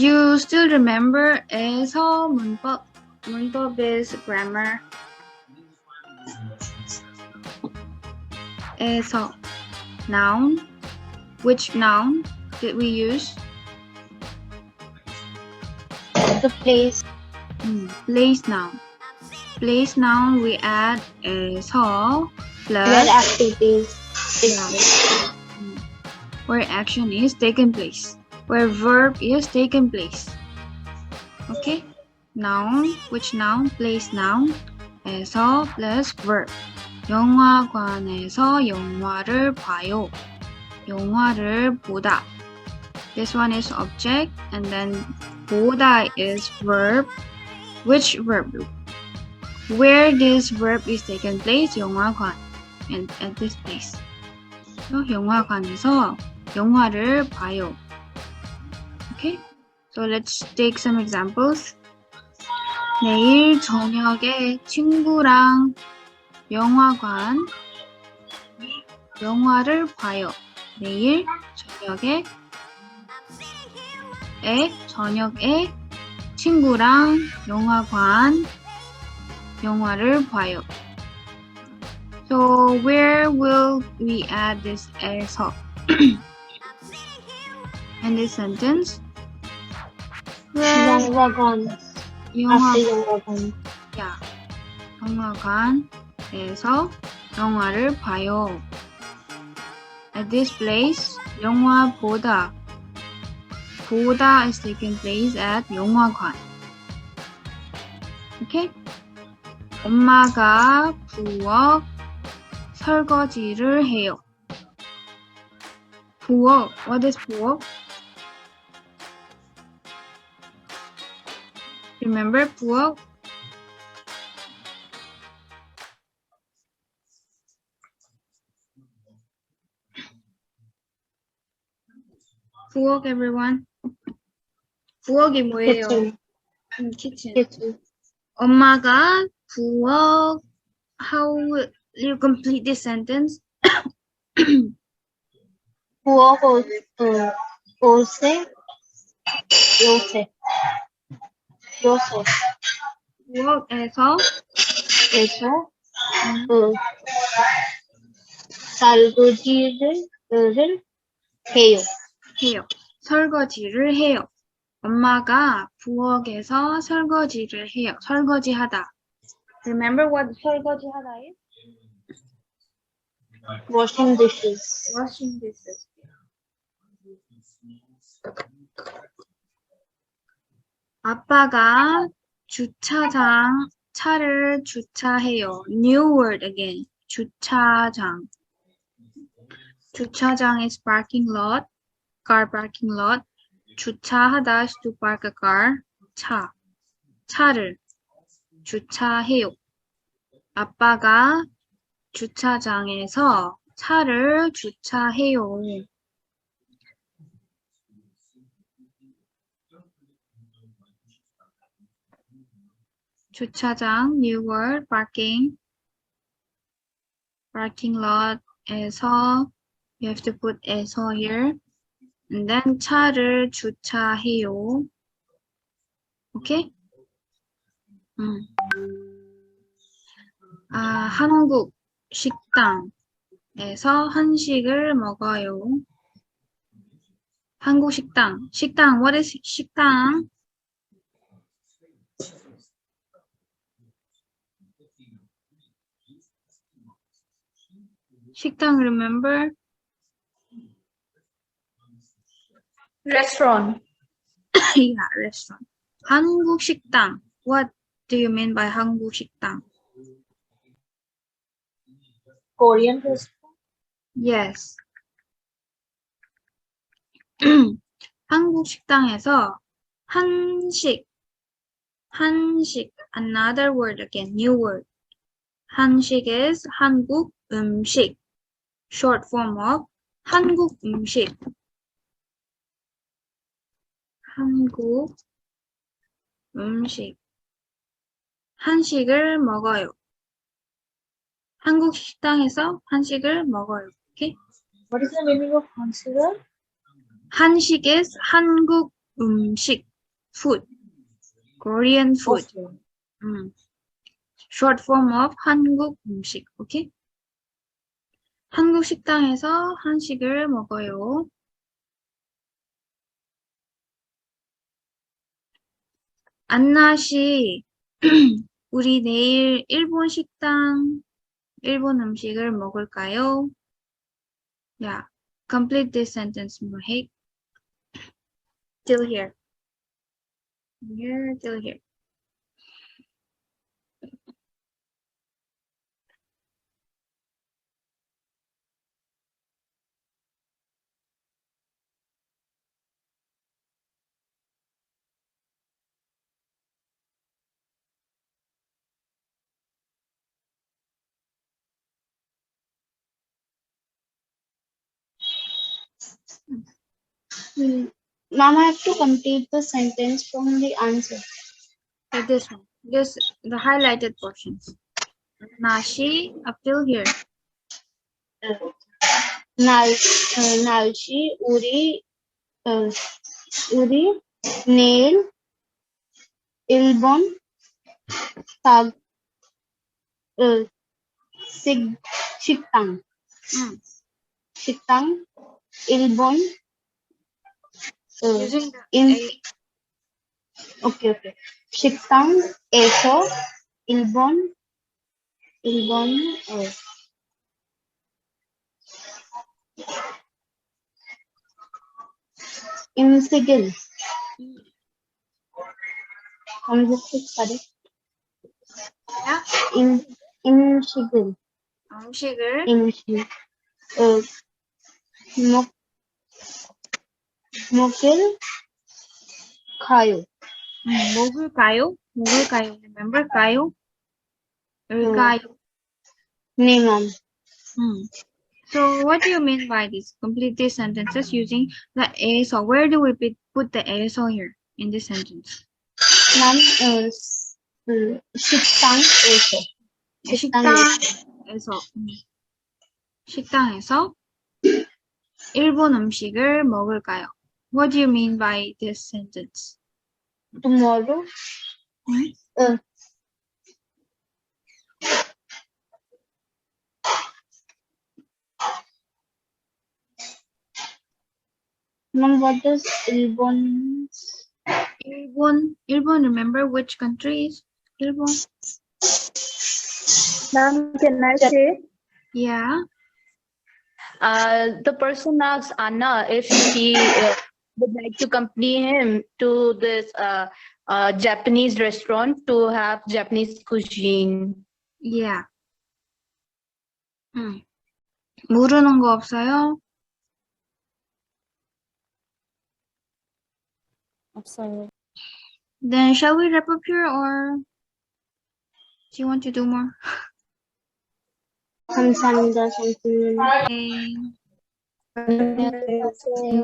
you still remember 에서 문법 is grammar. 에서 noun. Which noun did we use? The place. Place noun. Place noun we add 에서 plus Where activities. Where action is taken place. Where verb is taken place. Okay? Noun. Which noun? Place noun. 에서 plus verb. 영화관에서 영화를 봐요. 영화를 보다. This one is object and then 보다 is verb. Which verb? Where this verb is taken place? 영화관. And at this place. So, 영화관에서 영화를 봐요. Okay? So let's take some examples. 내일 저녁에 친구랑 영화를 봐요. 내일 저녁에 친구랑 영화를 봐요. So where will we add this 에서? In this sentence? 영화관. 영화관. Yeah. 영화관에서 영화를 봐요. At this place, 영화 보다 is taking place at 영화관. Okay? 엄마가 부엌 설거지를 해요. 부엌. What is 부엌? Remember 부엌? 부엌, everyone. 부엌이 뭐예요? kitchen. 엄마가 부엌. How will you complete this sentence? 부엌 요새. 부엌에서 설거지를 해요. 설거지를 해요. 엄마가 부엌에서 설거지를 해요. 설거지하다. Remember what 설거지하다 is? Washing dishes. Washing dishes. 아빠가 차를 주차해요. New word again. 주차장. 주차장 is parking lot. Car parking lot. 주차하다 is to park a car. 차를 주차해요. 아빠가 주차장에서 차를 주차해요. 주차장, new word, parking lot에서, you have to put 에서 here, and then 차를 주차해요. Okay? 한국 식당에서 한식을 먹어요. 한국 식당. What is 식당? 식당, remember? Restaurant. Yeah, restaurant. 한국 식당. What do you mean by 한국 식당? Korean restaurant. Yes. 한국 식당에서 한식, another word again, new word. 한식 is 한국 음식, short form of 한국 음식. 한국 음식. 한식을 먹어요. 한국 식당에서 한식을 먹어요. Okay? What is the meaning of 한식을? 한식 is 한국 음식. food. Korean food. Okay. Short form of 한국 음식. Okay? 한국 식당에서 한식을 먹어요. 안나 씨, 우리 내일 일본 식당, 일본 음식을 먹을까요? Yeah. Complete this sentence, Mohit. Till here. Here, till here. Ma'am, I have to complete the sentence from the answer. So this one. This, the highlighted portions. 나시, up till here. 날씨, 우리 내일 일본 식당 일본 Using the okay. 식당에서 일본 음식을 음식을 먹을까요? 먹을까요? Remember 가요? 가요. 네, ma'am. So what do you mean by this? Complete these sentences using the 에서. Where do we put the 에서 here in this sentence? 난 식당에서 식당에서 일본 음식을 먹을까요? What do you mean by this sentence? tomorrow ma'am, what does 일본, remember which country is 일본? Ma'am, can I say? Yeah. The person asks Anna if she would like to accompany him to this Japanese restaurant to have Japanese cuisine. Yeah. 모르는 거 없어요? 없어요. Then shall we wrap up here or do you want to do more? 감사합니다, 선생님. Okay.